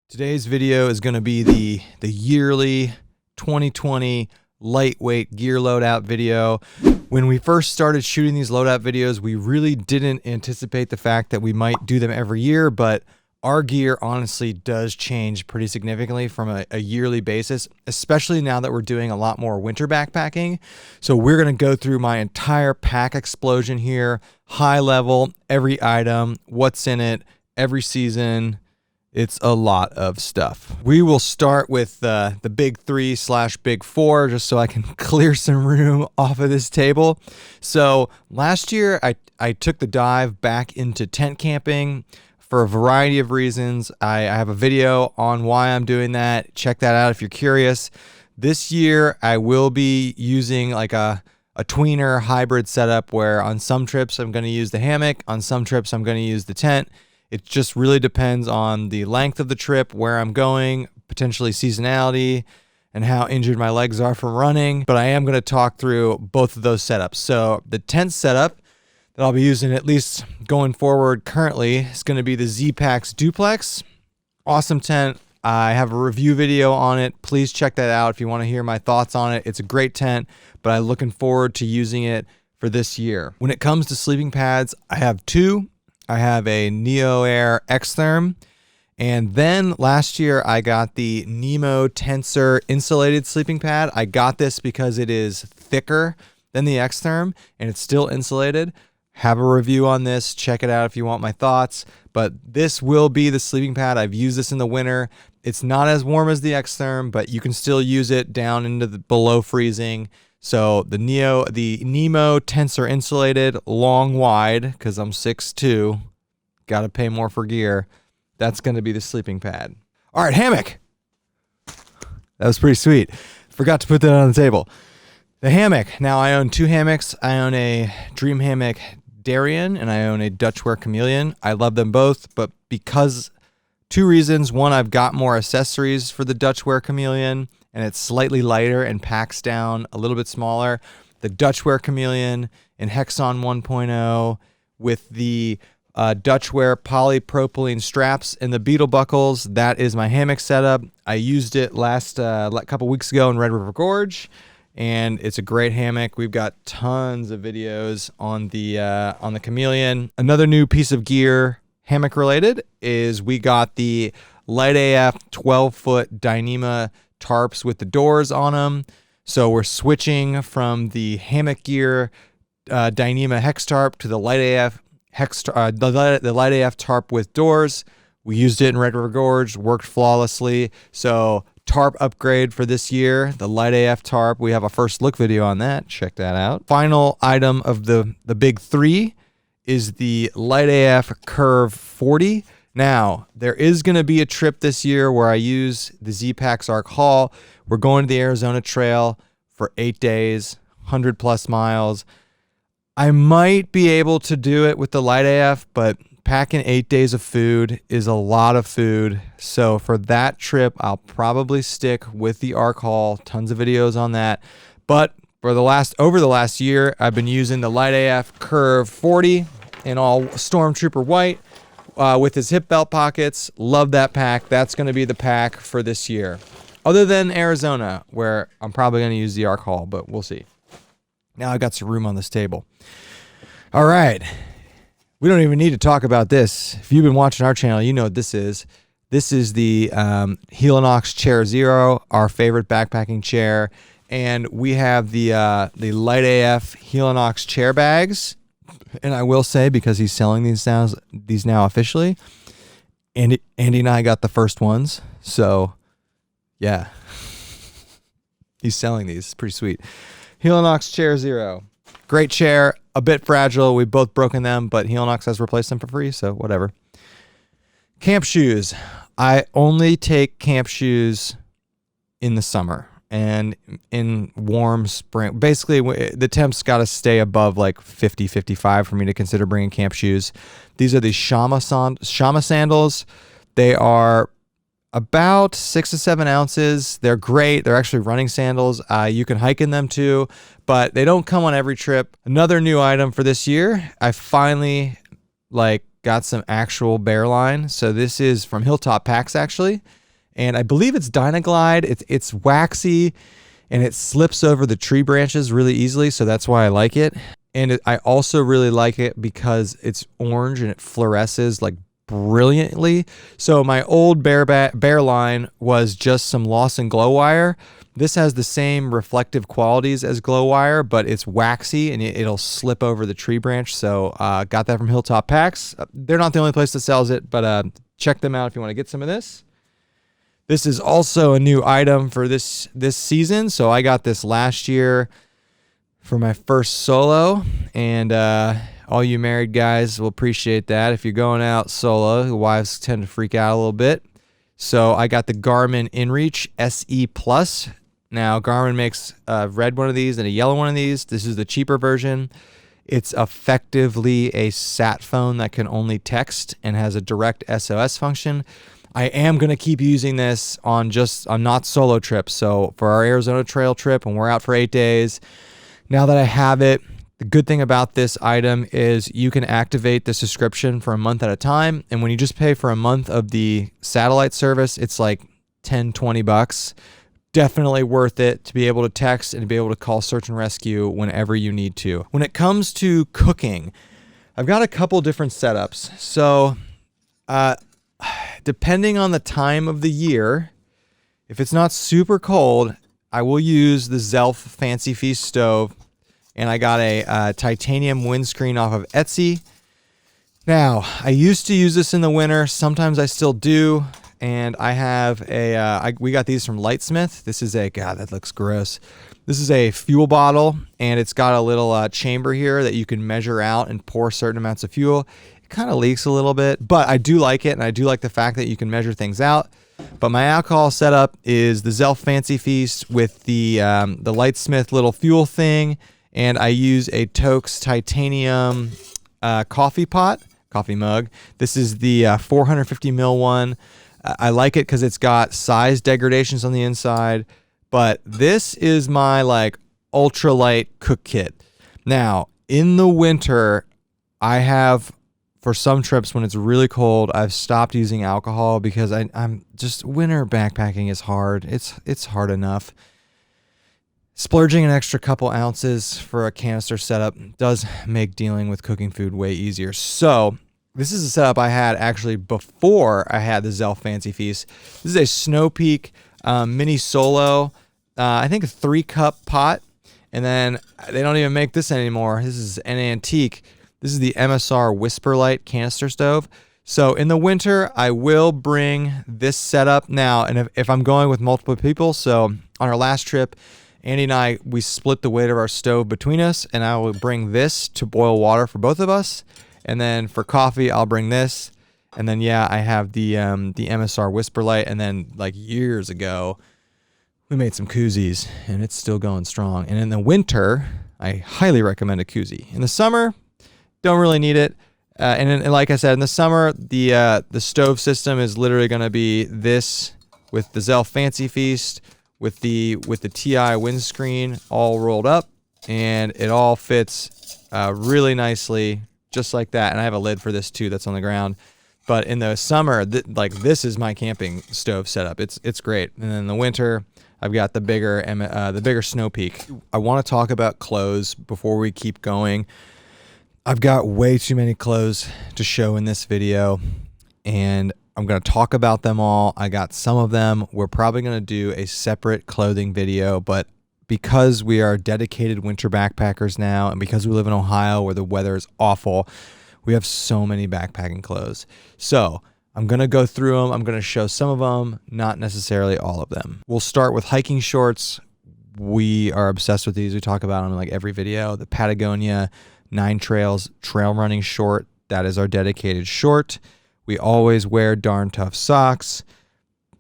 Today's video is going to be the yearly 2020 lightweight gear loadout video. When we first started shooting these loadout videos, we really didn't anticipate the fact that we might do them every year, but our gear honestly does change pretty significantly from a yearly basis, especially now that we're doing a lot more winter backpacking. So we're going to go through my entire pack explosion here, high level, every item, what's in it, every season. It's a lot of stuff. We will start with the big 3/big 4, just so I can clear some room off of this table. So last year I took the dive back into tent camping for a variety of reasons. I have a video on why I'm doing that. Check that out if you're curious. This year I will be using like a tweener hybrid setup where on some trips I'm going to use the hammock, on some trips I'm going to use the tent. It just really depends on the length of the trip, where I'm going, potentially seasonality, and how injured my legs are from running. But I am going to talk through both of those setups. So the tent setup that I'll be using, at least going forward currently, is going to be the Z-Packs Duplex. Awesome tent. I have a review video on it. Please check that out if you want to hear my thoughts on it. It's a great tent, but I'm looking forward to using it for this year. When it comes to sleeping pads, I have two. I have a Nano-Air Xtherm, and then last year I got the Nemo Tensor insulated sleeping pad. I got this because it is thicker than the Xtherm and it's still insulated. Have a review on this. Check it out if you want my thoughts. But this will be the sleeping pad. I've used this in the winter. It's not as warm as the Xtherm, but you can still use it down into the below freezing. So the Nemo Tensor insulated, long wide, because I'm 6'2", got to pay more for gear. That's going to be the sleeping pad. All right, hammock. That was pretty sweet. Forgot to put that on the table. The hammock. Now I own two hammocks. I own a Dream Hammock Darien and I own a Dutchware Chameleon. I love them both, but because two reasons. One, I've got more accessories for the Dutchware Chameleon, and it's slightly lighter and packs down a little bit smaller. The Dutchware Chameleon in Hexon 1.0 with the Dutchware polypropylene straps and the beetle buckles. That is my hammock setup. I used it last couple weeks ago in Red River Gorge, and it's a great hammock. We've got tons of videos on the Chameleon. Another new piece of gear, hammock related, is we got the LiteAF 12-foot Dyneema tarps with the doors on them. So we're switching from the hammock gear Dyneema hex tarp to the LiteAF the LiteAF tarp with doors. We used it in Red River Gorge, worked flawlessly. So tarp upgrade for this year, the LiteAF tarp. We have a first look video on that. Check that out. Final item of the big 3 is the LiteAF Curve 40. Now, there is going to be a trip this year where I use the Z-Packs Arc Haul. We're going to the Arizona Trail for 8 days, 100+ miles. I might be able to do it with the LiteAF, but packing 8 days of food is a lot of food. So for that trip, I'll probably stick with the Arc Haul. Tons of videos on that. But for over the last year, I've been using the LiteAF Curve 40 in all Stormtrooper white. With his hip belt pockets. Love that pack. That's going to be the pack for this year. Other than Arizona, where I'm probably going to use the Arc Haul, but we'll see. Now I got some room on this table. All right. We don't even need to talk about this. If you've been watching our channel, you know what this is. This is the Helinox Chair Zero, our favorite backpacking chair. And we have the LiteAF Helinox chair bags. And I will say, because he's selling these now officially, Andy and I got the first ones. So, yeah. He's selling these. It's pretty sweet. Helinox Chair Zero. Great chair. A bit fragile. We've both broken them, but Helinox has replaced them for free, so whatever. Camp shoes. I only take camp shoes in the summer and in warm spring. Basically, the temps got to stay above like 50, 55 for me to consider bringing camp shoes. These are the Shama Sandals. They are about 6 to 7 ounces. They're great. They're actually running sandals. You can hike in them too, but they don't come on every trip. Another new item for this year, I finally got some actual bear line. So this is from Hilltop Packs actually. And I believe it's Dynaglide. It's waxy and it slips over the tree branches really easily. So that's why I like it. And I also really like it because it's orange and it fluoresces like brilliantly. So my old bear line was just some Lawson glow wire. This has the same reflective qualities as glow wire, but it's waxy and it'll slip over the tree branch. So got that from Hilltop Packs. They're not the only place that sells it, but check them out if you want to get some of this. This is also a new item for this season. So I got this last year for my first solo, and all you married guys will appreciate that. If you're going out solo, the wives tend to freak out a little bit. So I got the Garmin Inreach SE Plus. Now Garmin makes a red one of these and a yellow one of these. This is the cheaper version. It's effectively a sat phone that can only text and has a direct SOS function. I am going to keep using this on not solo trips. So for our Arizona trail trip, when we're out for 8 days, now that I have it, the good thing about this item is you can activate the subscription for a month at a time. And when you just pay for a month of the satellite service, it's like 10, 20 bucks. Definitely worth it to be able to text and to be able to call search and rescue whenever you need to. When it comes to cooking, I've got a couple different setups. So, depending on the time of the year, if it's not super cold, I will use the Zelf Fancy Feast stove, and I got a titanium windscreen off of Etsy. Now, I used to use this in the winter. Sometimes I still do, and I have we got these from Lightsmith. This is God, that looks gross. This is a fuel bottle, and it's got a little chamber here that you can measure out and pour certain amounts of fuel. Kind of leaks a little bit, but I do like it, and I do like the fact that you can measure things out. But my alcohol setup is the Zelf Fancy Feast with the Lightsmith little fuel thing, and I use a Tokes titanium coffee mug. This is the 450 ml one. I like it because it's got size degradations on the inside, but this is my like ultralight cook kit. Now, in the winter, I have, for some trips when it's really cold, I've stopped using alcohol because I'm just, winter backpacking is hard. It's hard enough. Splurging an extra couple ounces for a canister setup does make dealing with cooking food way easier. So this is a setup I had actually before I had the Zelf Fancy Feast. This is a Snow Peak mini solo, I think a 3-cup pot. And then they don't even make this anymore. This is an antique. This is the Msr Whisperlight canister stove. So in the winter, I will bring this setup now. And if I'm going with multiple people, so on our last trip, Andy and I, we split the weight of our stove between us, and I will bring this to boil water for both of us. And then for coffee, I'll bring this. And then, yeah, I have the Msr Whisperlight. And then like years ago, we made some koozies, and it's still going strong. And in the winter, I highly recommend a koozie. In the summer, don't really need it. And like I said, in the summer, the stove system is literally going to be this with the Zelf Fancy Feast, with the TI windscreen all rolled up, and it all fits really nicely, just like that. And I have a lid for this too that's on the ground. But in the summer, this is my camping stove setup. It's great. And then in the winter, I've got the bigger Snow Peak. I want to talk about clothes before we keep going. I've got way too many clothes to show in this video, and I'm going to talk about them all. I got some of them. We're probably going to do a separate clothing video, but because we are dedicated winter backpackers now, and because we live in Ohio where the weather is awful, we have so many backpacking clothes. So I'm going to go through them. I'm going to show some of them, not necessarily all of them. We'll start with hiking shorts. We are obsessed with these. We talk about them in like every video. The Patagonia 9 Trails trail running short. That is our dedicated short. We always wear darn tough socks.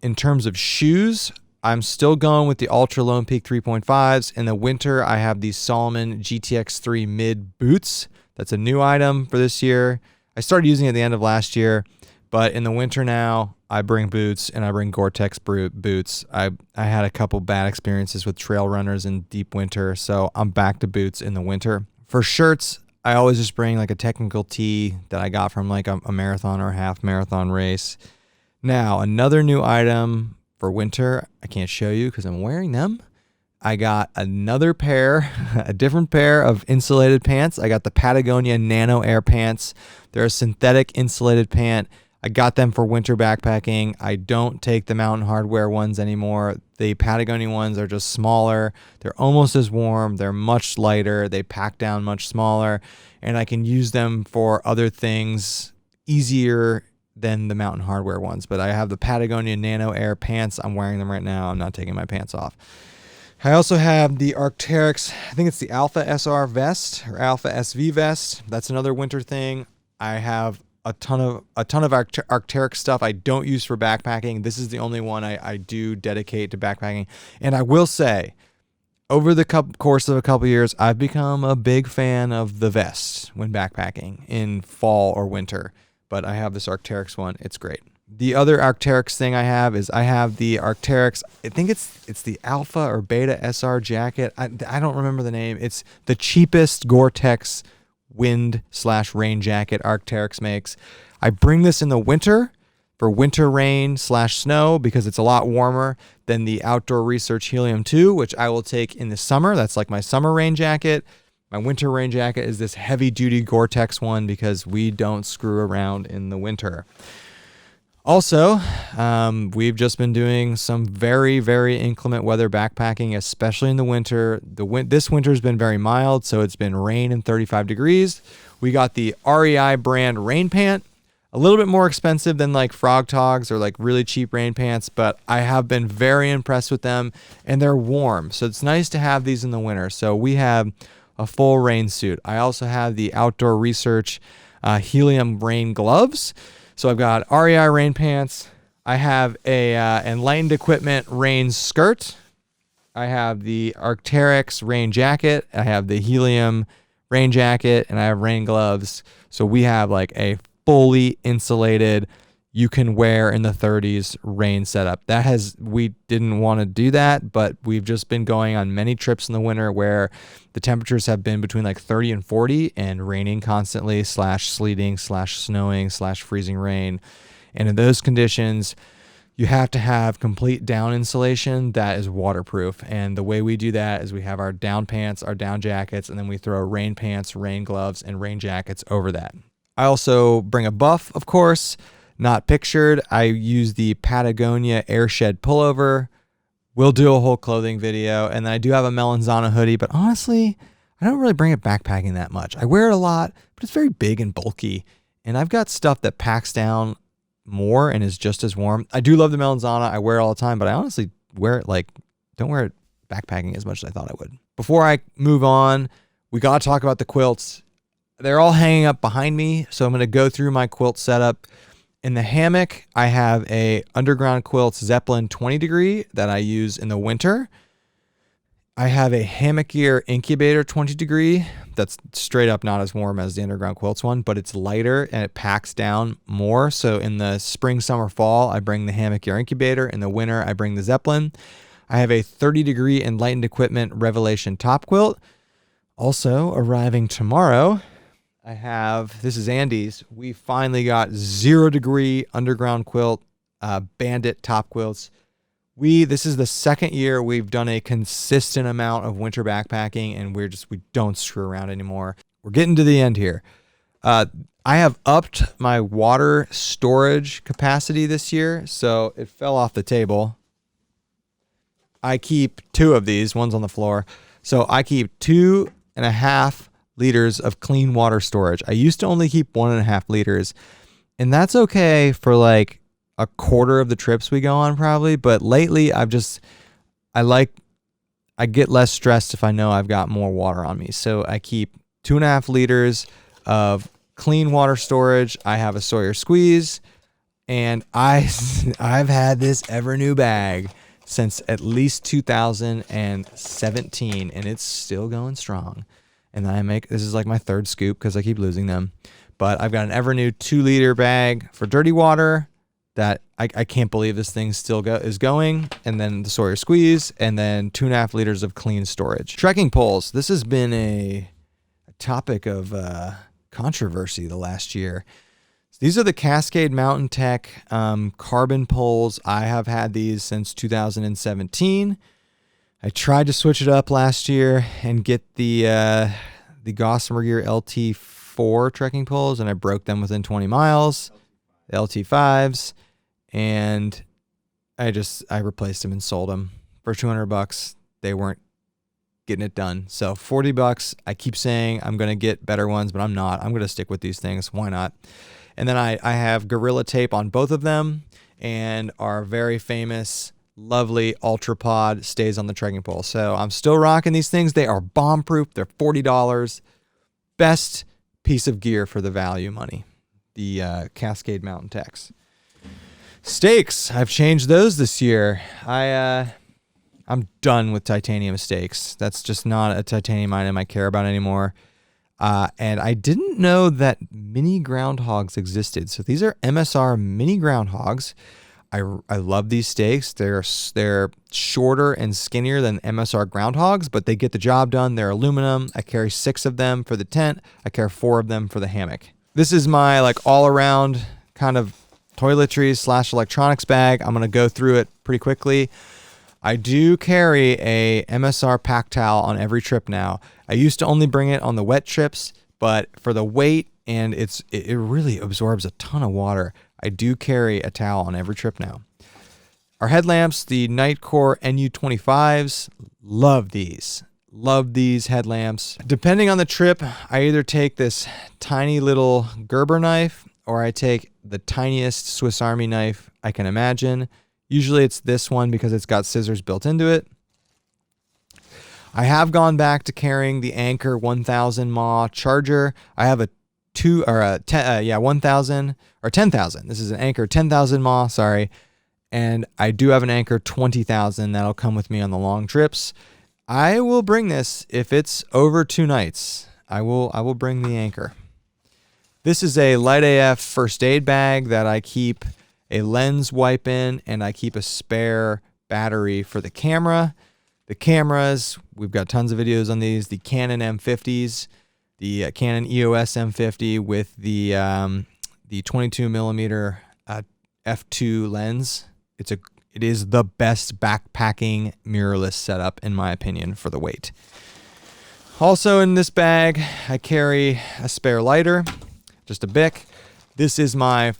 In terms of shoes, I'm still going with the Ultra Lone Peak 3.5s. In the winter, I have these Salomon GTX3 mid boots. That's a new item for this year. I started using it at the end of last year, but in the winter now, I bring boots, and I bring Gore-Tex boots. I had a couple bad experiences with trail runners in deep winter, so I'm back to boots in the winter. For shirts, I always just bring like a technical tee that I got from like a marathon or a half marathon race. Now, another new item for winter, I can't show you because I'm wearing them. I got another pair, a different pair of insulated pants. I got the Patagonia Nano-Air pants. They're a synthetic insulated pant. I got them for winter backpacking. I don't take the Mountain Hardwear ones anymore. The Patagonia ones are just smaller. They're almost as warm. They're much lighter. They pack down much smaller. And I can use them for other things easier than the Mountain Hardwear ones. But I have the Patagonia Nano-Air pants. I'm wearing them right now. I'm not taking my pants off. I also have the Arc'teryx, I think it's the Alpha SR vest or Alpha SV vest. That's another winter thing. I have a ton of Arc'teryx stuff I don't use for backpacking. This is the only one I do dedicate to backpacking. And I will say, over the course of a couple years, I've become a big fan of the vest when backpacking in fall or winter. But I have this Arc'teryx one. It's great. The other Arc'teryx thing I have is I have the Arc'teryx, I think it's the Alpha or Beta SR jacket. I don't remember the name. It's the cheapest Gore-Tex wind/rain jacket Arc'teryx makes. I bring this in the winter for winter rain/snow because it's a lot warmer than the Outdoor Research Helium 2, which I will take in the summer. That's like my summer rain jacket. My winter rain jacket is this heavy-duty Gore-Tex one because we don't screw around in the winter. Also, we've just been doing some very, very inclement weather backpacking, especially in the winter. This winter has been very mild, so it's been rain and 35 degrees. We got the REI brand rain pant, a little bit more expensive than like Frog Togs or like really cheap rain pants, but I have been very impressed with them, and they're warm. So it's nice to have these in the winter. So we have a full rain suit. I also have the Outdoor Research Helium rain gloves. So I've got REI rain pants. I have a Enlightened Equipment rain skirt. I have the Arc'teryx rain jacket. I have the Helium rain jacket, and I have rain gloves. So we have like a fully insulated, you can wear in the 30s rain setup. We didn't want to do that, but we've just been going on many trips in the winter where the temperatures have been between like 30 and 40 and raining constantly, /sleeting, /snowing, /freezing rain. And in those conditions, you have to have complete down insulation that is waterproof. And the way we do that is we have our down pants, our down jackets, and then we throw rain pants, rain gloves, and rain jackets over that. I also bring a buff, of course. Not pictured. I use the Patagonia Airshed pullover. We'll do a whole clothing video. And then I do have a Melanzana hoodie, but honestly, I don't really bring it backpacking that much. I wear it a lot, but it's very big and bulky. And I've got stuff that packs down more and is just as warm. I do love the Melanzana. I wear it all the time, but I honestly don't wear it backpacking as much as I thought I would. Before I move on, we got to talk about the quilts. They're all hanging up behind me, so I'm going to go through my quilt setup. In the hammock, I have a Underground Quilts Zeppelin 20 degree that I use in the winter. I have a Hammock Gear Incubator 20 degree that's straight up not as warm as the Underground Quilts one, but it's lighter and it packs down more. So in the spring, summer, fall, I bring the Hammock Gear Incubator. In the winter, I bring the Zeppelin. I have a 30 degree Enlightened Equipment Revelation Top Quilt. Also arriving tomorrow, this is Andy's. We finally got 0 degree Underground Quilt Bandit top quilts. This is the second year we've done a consistent amount of winter backpacking, and we don't screw around anymore. We're getting to the end here. I have upped my water storage capacity this year, so it fell off the table. I keep 2 of these, one's on the floor. So I keep 2.5 liters of clean water storage. I used to only keep 1.5 liters, and that's okay for like a quarter of the trips we go on probably. But lately I get less stressed if I know I've got more water on me. So I keep 2.5 liters of clean water storage. I have a Sawyer Squeeze, and I've had this Evernew bag since at least 2017, and it's still going strong. And this is like my 3rd scoop because I keep losing them. But I've got an Evernew 2-liter bag for dirty water that I can't believe this thing still is going. And then the Sawyer Squeeze, and then 2.5 liters of clean storage. Trekking poles. This has been a topic of controversy the last year. These are the Cascade Mountain Tech carbon poles. I have had these since 2017. I tried to switch it up last year and get the Gossamer Gear LT4 trekking poles, and I broke them within 20 miles, the LT5s, and I replaced them and sold them for $200. They weren't getting it done. So $40. I keep saying I'm going to get better ones, but I'm not. I'm going to stick with these things. Why not? And then I have Gorilla Tape on both of them, and our very famous, lovely Ultra Pod stays on the trekking pole. So I'm still rocking these things. They are bomb-proof. They're $40. Best piece of gear for the value money. The Cascade Mountain Techs. Stakes. I've changed those this year. I'm done with titanium stakes. That's just not a titanium item I care about anymore. And I didn't know that mini groundhogs existed. So these are Msr Mini Groundhogs. I love these stakes. They're shorter and skinnier than Msr groundhogs, but they get the job done. They're aluminum. I carry 6 of them for the tent. I carry 4 of them for the hammock. This is my all around kind of toiletries / electronics bag. I'm going to go through it pretty quickly. I do carry a Msr pack towel on every trip now. I used to only bring it on the wet trips, but for the weight and it really absorbs a ton of water, I do carry a towel on every trip now. Our headlamps, the Nightcore NU25s, love these. Love these headlamps. Depending on the trip, I either take this tiny little Gerber knife or I take the tiniest Swiss Army knife I can imagine. Usually it's this one because it's got scissors built into it. I have gone back to carrying the Anchor 1000 Mah Charger. I have a 10,000 or 10,000. This is an Anchor 10,000 Mah, sorry. And I do have an Anchor 20,000 that'll come with me on the long trips. I will bring this if it's over 2 nights. I will bring the Anchor. This is a LiteAF first aid bag that I keep a lens wipe in, and I keep a spare battery for the camera. The cameras, we've got tons of videos on these. The Canon M50s, the Canon EOS M50 with the 22 millimeter f2 lens. It is the best backpacking mirrorless setup in my opinion for the weight. Also in this bag, I carry a spare lighter, just a Bic. This is my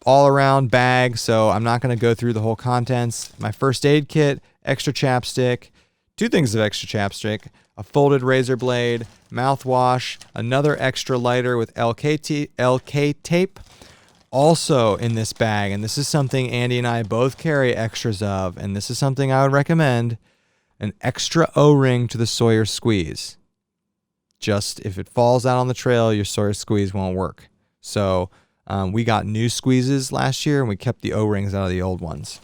all-around bag, so I'm not going to go through the whole contents. My first aid kit, extra chapstick, 2 things of extra chapstick, a folded razor blade, mouthwash, another extra lighter with LK tape. Also in this bag, and this is something Andy and I both carry extras of, and this is something I would recommend, an extra O-ring to the Sawyer squeeze. Just if it falls out on the trail, your Sawyer squeeze won't work. So we got new squeezes last year, and we kept the O-rings out of the old ones.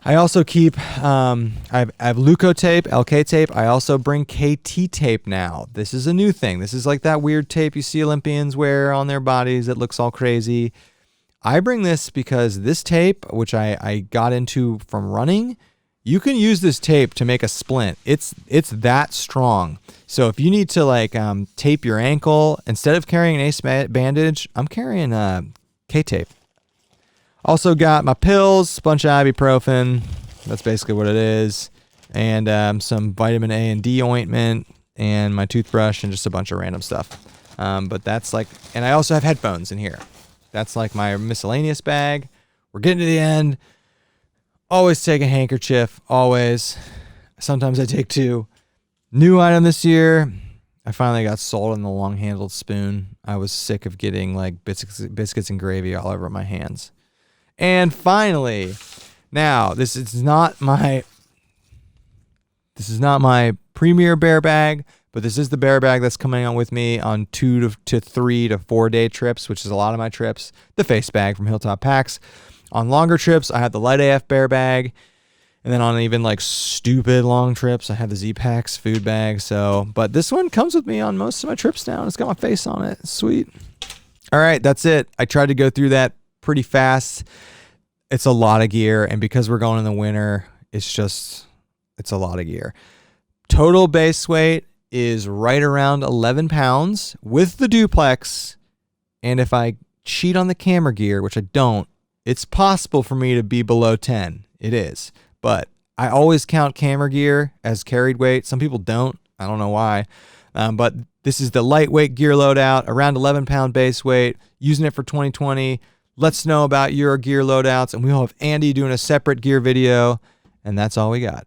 I also keep, I have Luco tape, LK tape. I also bring KT tape now. This is a new thing. This is like that weird tape you see Olympians wear on their bodies that looks all crazy. I bring this because this tape, which I got into from running, you can use this tape to make a splint. It's that strong. So if you need to tape your ankle, instead of carrying an ace bandage, I'm carrying K-tape. Also got my pills, bunch of ibuprofen. That's basically what it is. And some vitamin A and D ointment and my toothbrush and just a bunch of random stuff. But that's and I also have headphones in here. That's my miscellaneous bag. We're getting to the end. Always take a handkerchief, always. Sometimes I take 2. New item this year, I finally got sold on the long-handled spoon. I was sick of getting biscuits and gravy all over my hands. And finally, now this is not my premier bear bag, but this is the bear bag that's coming on with me on 2 to 3 to 4 day trips, which is a lot of my trips. The face bag from Hilltop Packs. On longer trips, I have the LiteAF bear bag. And then on even stupid long trips, I have the Z-Packs food bag. But this one comes with me on most of my trips now. And it's got my face on it. It's sweet. All right, that's it. I tried to go through that pretty fast. It's a lot of gear. And because we're going in the winter, it's a lot of gear. Total base weight is right around 11 pounds with the duplex. And if I cheat on the camera gear, which I don't, it's possible for me to be below 10. It is. But I always count camera gear as carried weight. Some people don't. I don't know why. But this is the lightweight gear loadout, around 11 pound base weight, using it for 2020. Let's know about your gear loadouts, and we'll have Andy doing a separate gear video, and that's all we got.